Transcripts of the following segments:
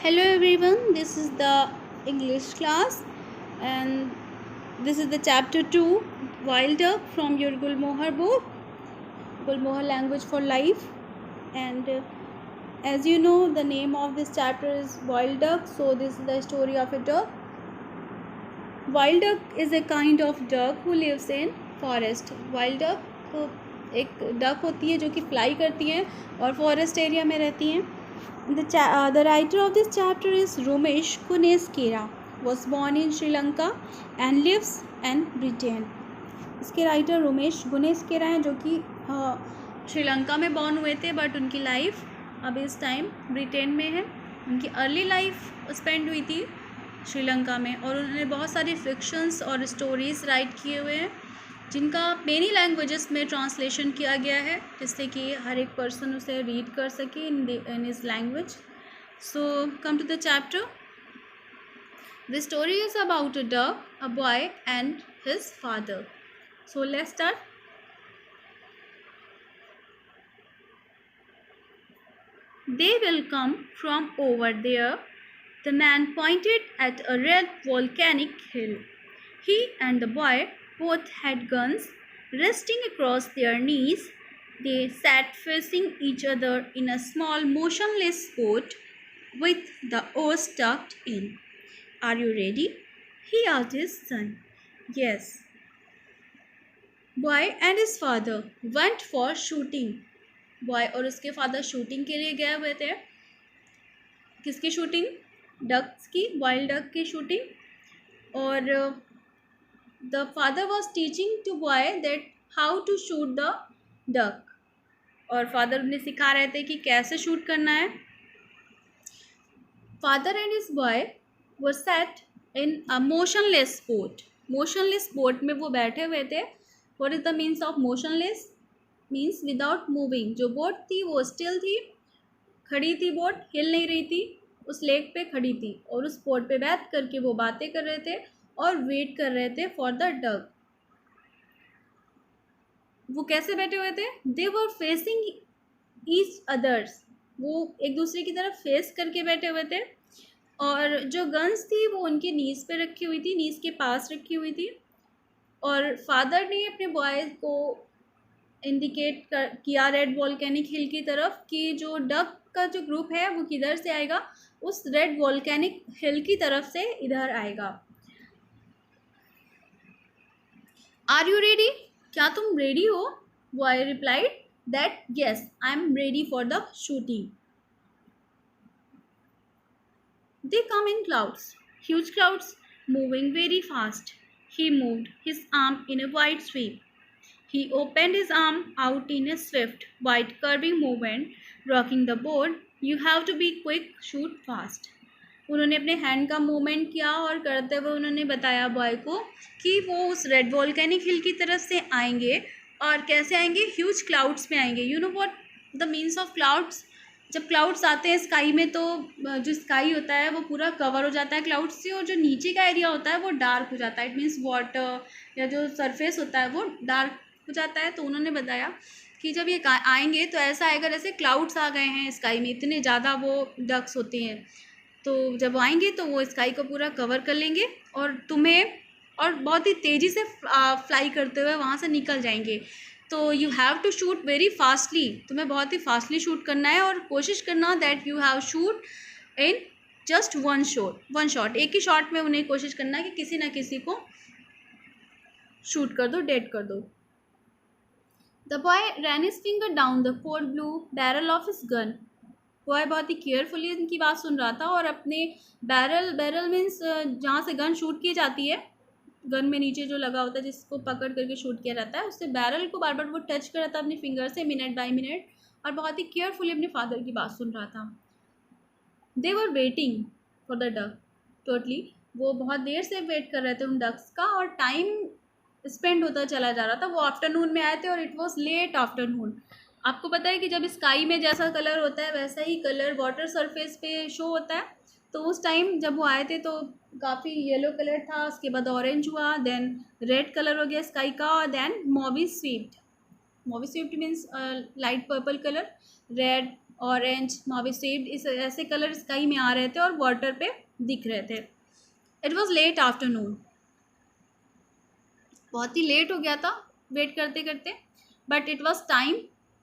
Hello everyone, this is the English class and this is the chapter 2 Wild Duck from your Gulmohar book, Gulmohar Language for Life. And as you know, the name of this chapter is Wild Duck, so this is the story of a duck. Wild duck is a kind of duck who lives in forest. Wild duck एक duck होती है जो कि fly करती हैं और forest area में रहती हैं. The writer of this chapter is Romesh Guneskera. Was born in Sri Lanka and lives in Britain. इसके राइटर रोमेश गुनेस्केरा हैं जो कि श्रीलंका में बॉर्न हुए थे बट उनकी लाइफ अब इस टाइम ब्रिटेन में है. उनकी अर्ली लाइफ स्पेंड हुई थी श्रीलंका में और उन्होंने बहुत सारी फिक्शंस और स्टोरीज़ राइट किए हुए हैं जिनका मेनी लैंग्वेजेस में ट्रांसलेशन किया गया है जिससे कि हर एक पर्सन उसे रीड कर सके in his language. So come to the chapter. The story is about a dog, a boy and his father. So let's start. They will come from over there. The man pointed at a red volcanic hill. He and the boy both had guns resting across their knees. They sat facing each other in a small motionless boat with the oars tucked in. Are you ready? He asked his son. Yes. Boy and his father went for shooting. Boy और उसके father shooting के लिए गए हुए थे. किसकी shooting? Ducks की, wild duck की शूटिंग. और the father was teaching to boy that how to shoot the duck. और फादर उन्हें सिखा रहे थे कि कैसे शूट करना है. Father and his boy were set in a motionless boat. Motionless boat में वो बैठे हुए थे. What is the means of motionless? Means without moving. जो बोट थी वो स्टिल थी, खड़ी थी, बोट हिल नहीं रही थी, उस लेक पे खड़ी थी और उस बोट पे बैठ करके वो बातें कर रहे थे और वेट कर रहे थे फॉर द डक. वो कैसे बैठे हुए थे? दे वर फेसिंग ईच अदर्स. वो एक दूसरे की तरफ फेस करके बैठे हुए थे और जो गन्स थी वो उनके नीज पे रखी हुई थी, नीज के पास रखी हुई थी. और फादर ने अपने बॉयज़ को इंडिकेट किया रेड वॉल्केनिक हिल की तरफ कि जो डक का जो ग्रुप है वो किधर से आएगा, उस रेड वॉल्केनिक हिल की तरफ से इधर आएगा. Are you ready? क्या तुम रेडी हो? Boy replied that yes I am ready for the shooting. They come in clouds, huge clouds moving very fast. He moved his arm in a wide sweep. He opened his arm out in a swift, wide curving movement, rocking the boat. You have to be quick, shoot fast. उन्होंने अपने hand का movement किया और करते हुए उन्होंने बताया boy को कि वो उस रेड वॉल्केनिक हिल की तरफ से आएंगे. और कैसे आएंगे? ह्यूज क्लाउड्स में आएंगे. You know what the means of clouds? जब क्लाउड्स आते हैं स्काई में तो जो स्काई होता है वो पूरा कवर हो जाता है क्लाउड्स से और जो नीचे का एरिया होता है वो डार्क हो जाता है. इट मीन्स वाटर या जो सरफेस होता है वो डार्क हो जाता है. तो उन्होंने बताया कि जब ये आएंगे तो ऐसा आएगा जैसे क्लाउड्स आ गए हैं स्काई में, इतने ज़्यादा वो डक्स होते हैं. तो जब आएंगे तो वो स्काई को पूरा कवर कर लेंगे और तुम्हें और बहुत ही तेज़ी से फ्लाई करते हुए वहाँ से निकल जाएंगे. तो you have to shoot very fastly. तुम्हें बहुत ही फास्टली शूट करना है और कोशिश करना that you have shoot in just one shot. एक ही शॉट में उन्हें कोशिश करना है कि किसी ना किसी को शूट कर दो, डेड कर दो. The boy ran his finger down the cold blue barrel of his gun. Boy बहुत ही केयरफुली इनकी बात सुन रहा था और अपने बैरल मीन्स जहाँ से गन शूट की जाती है, गन में नीचे जो लगा होता है जिसको पकड़ करके शूट किया जाता है, उससे बैरल को बार बार वो टच कर रहा था अपने फिंगर से मिनट बाय मिनट और बहुत ही केयरफुली अपने फादर की बात सुन रहा था. They were waiting for the duck. Totally वो बहुत देर से वेट कर रहे थे उन डक्स का और टाइम स्पेंड होता चला जा रहा था. वो आफ्टरनून में आए थे और इट वॉज लेट आफ्टरनून. आपको पता है कि जब स्काई में जैसा कलर होता है वैसा ही कलर वाटर सरफेस पे शो होता है. तो उस टाइम जब वो आए थे तो काफ़ी येलो कलर था, उसके बाद ऑरेंज हुआ, देन रेड कलर हो गया स्काई का, और then mauve swept means light purple colour, red, orange, mauve shaped, इस ऐसे कलर स्काई में आ रहे थे और वाटर पे दिख रहे थे। इट वॉज लेट आफ्टरनून, बहुत ही लेट हो गया था वेट करते करते, but it was time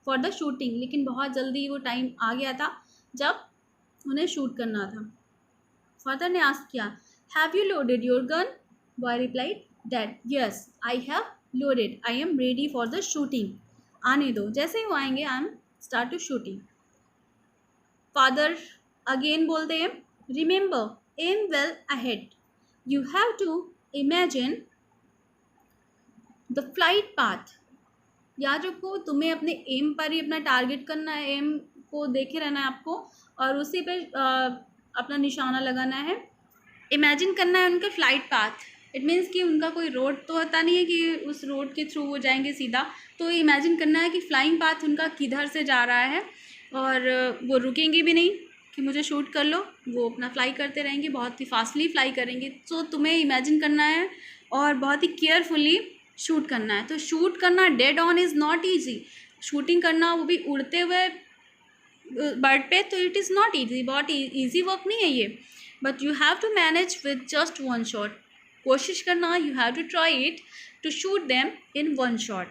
for the shooting, लेकिन बहुत जल्दी वो टाइम आ गया था जब उन्हें शूट करना था। फादर ने आस्क किया, have you loaded your gun? Boy replied, dad yes I have loaded, I am ready for the shooting. आने दो, जैसे ही वो आएंगे I am start to shooting. Father again बोलते हैं, remember aim well ahead, you have to imagine the flight path. याद रखो तुम्हें अपने एम पर ही अपना टारगेट करना है, एम को देखे रहना है आपको और उसी पे अपना निशाना लगाना है। इमेजिन करना है उनका फ्लाइट पाथ, इट मीन्स कि उनका कोई रोड तो होता नहीं है कि उस रोड के थ्रू वो जाएंगे सीधा, तो इमेजिन करना है कि फ्लाइंग पाथ उनका किधर से जा रहा है और वो रुकेंगे भी नहीं कि मुझे शूट कर लो, वो अपना फ्लाई करते रहेंगे, बहुत ही फास्टली फ्लाई करेंगे। तो तुम्हें इमेजिन करना है और बहुत ही केयरफुली शूट करना है। तो शूट करना dead on is not easy, shooting करना वो भी उड़ते हुए बर्ड पे, तो इट इज़ नॉट ईजी, बहुत ईजी वर्क नहीं है ये, but you have to manage with just one shot. कोशिश करना, you have to try it to shoot them in one shot.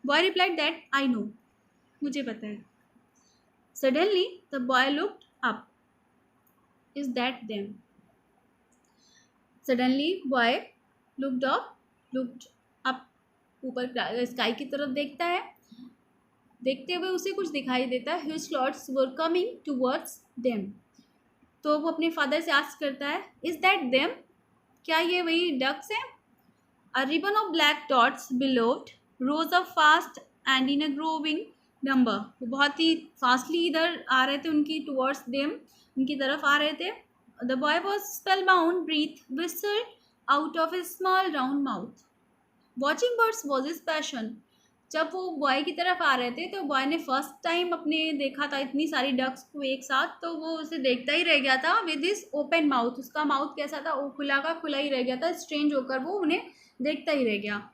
Boy replied that I know, मुझे पता है। Suddenly the boy looked up, is that them? Suddenly boy looked up, ऊपर sky की तरफ देखता है, देखते हुए उसे कुछ दिखाई देता है। Huge clouds were coming towards them. तो वो अपने फादर से आस्क करता है, इज दैट देम? क्या ये वही डक्स हैं? A ribbon of black dots billowed rose up fast and in a growing number. वो बहुत ही फास्टली इधर आ रहे थे उनकी टूवर्ड्स देम, उनकी तरफ आ रहे थे। The boy was spell bound, breath whistled out of a small round mouth. Watching birds was his passion. जब वो बॉय की तरफ आ रहे थे तो बॉय ने फर्स्ट टाइम अपने देखा था इतनी सारी डक्स को एक साथ, तो वो उसे देखता ही रह गया था विद हिज ओपन माउथ। उसका माउथ कैसा था, वो खुला का खुला ही रह गया था, स्ट्रेंज होकर वो उन्हें देखता ही रह गया।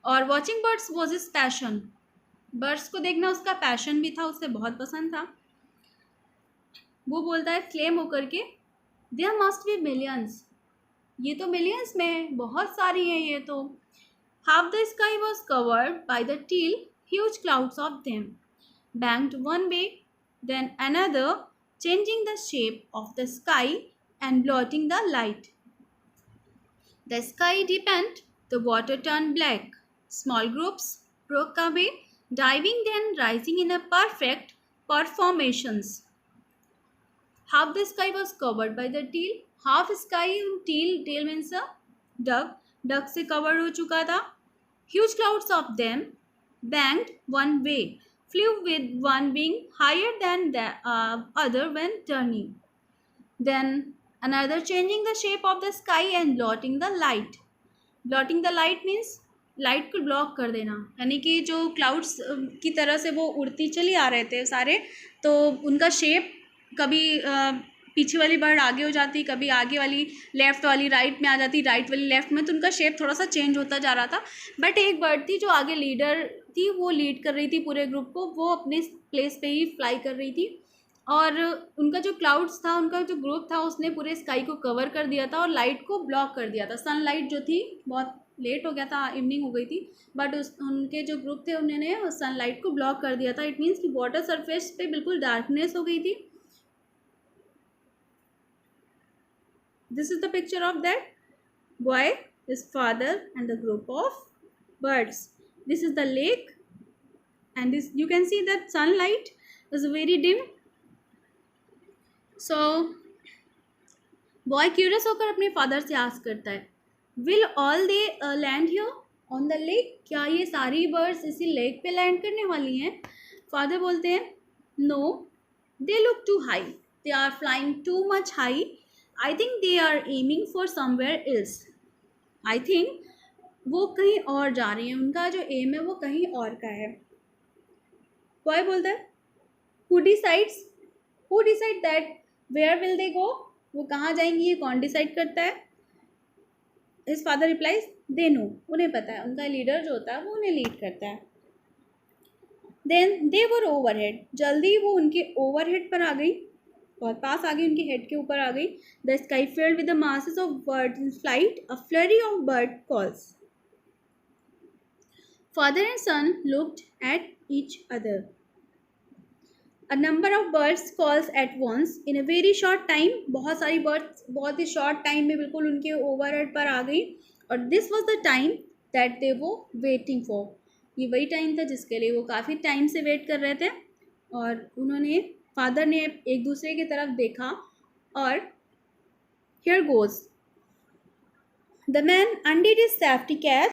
और watching birds was his passion, birds को देखना उसका पैशन भी था, उसे बहुत पसंद था। वो बोलता है क्लेम होकर के, देयर मस्ट बी मिलियंस, ये तो मिलियंस में बहुत सारी हैं ये तो। Half the sky was covered by the teal, huge clouds of them, banked one way, then another, changing the shape of the sky and blotting the light. The sky deepened, the water turned black. Small groups broke away, diving then rising in a perfect performations. Half the sky was covered by the teal, half sky teal means a duck से covered हो चुका था। Huge clouds of them, banked one way, flew with one wing higher than the other when turning. Then another, changing the shape of the sky and blotting the light. Blotting the light means light को block कर देना, यानी कि जो clouds की तरह से वो उड़ती चली आ रहे थे सारे, तो उनका शेप कभी पीछे वाली बर्ड आगे हो जाती, कभी आगे वाली लेफ़्ट वाली राइट में आ जाती, राइट वाली लेफ़्ट में, तो उनका शेप थोड़ा सा चेंज होता जा रहा था। बट एक बर्ड थी जो आगे लीडर थी, वो लीड कर रही थी पूरे ग्रुप को, वो अपने प्लेस पे ही फ्लाई कर रही थी और उनका जो क्लाउड्स था, उनका जो ग्रुप था, उसने पूरे स्काई को कवर कर दिया था और लाइट को ब्लॉक कर दिया था। सनलाइट जो थी, बहुत लेट हो गया था, इवनिंग हो गई थी, बट उनके जो ग्रुप थे उन्होंने सनलाइट को ब्लॉक कर दिया था। इट मीन्स कि वाटर सरफेस पे बिल्कुल डार्कनेस हो गई थी। This is the picture of that boy, his father and the group of birds. This is the lake and this you can see that sunlight is very dim. So boy curious होकर अपने father से ask करता है, will all they land here on the lake? क्या ये सारी birds इसी lake पे land करने वाली हैं? Father बोलते हैं, no, they look too high, they are flying too much high. I think they are aiming for somewhere else. I think वो कहीं और जा रही हैं, उनका जो एम है वो कहीं और का है। बॉय बोलता है, who decide that where will they go? वो कहाँ जाएंगी, ये कौन डिसाइड करता है? His father replies, they know, उन्हें पता है, उनका लीडर जो होता है वो उन्हें लीड करता है। देन दे वर ओवरहेड, जल्दी वो उनके ओवरहेड पर आ गई, बहुत पास आ गई, उनके हेड के ऊपर आ गई. The sky filled with the masses of birds in flight, a flurry of bird calls. Father and son looked at each other. A number of birds calls at once in a very short time. बहुत सारी birds बहुत ही short time में बिल्कुल उनके overhead पर आ गई. और this was the time that they were waiting for. ये वही टाइम था जिसके लिए वो काफ़ी टाइम से वेट कर रहे थे. और उन्होंने फादर ने एक दूसरे की तरफ देखा और here goes. The man undid his safety catch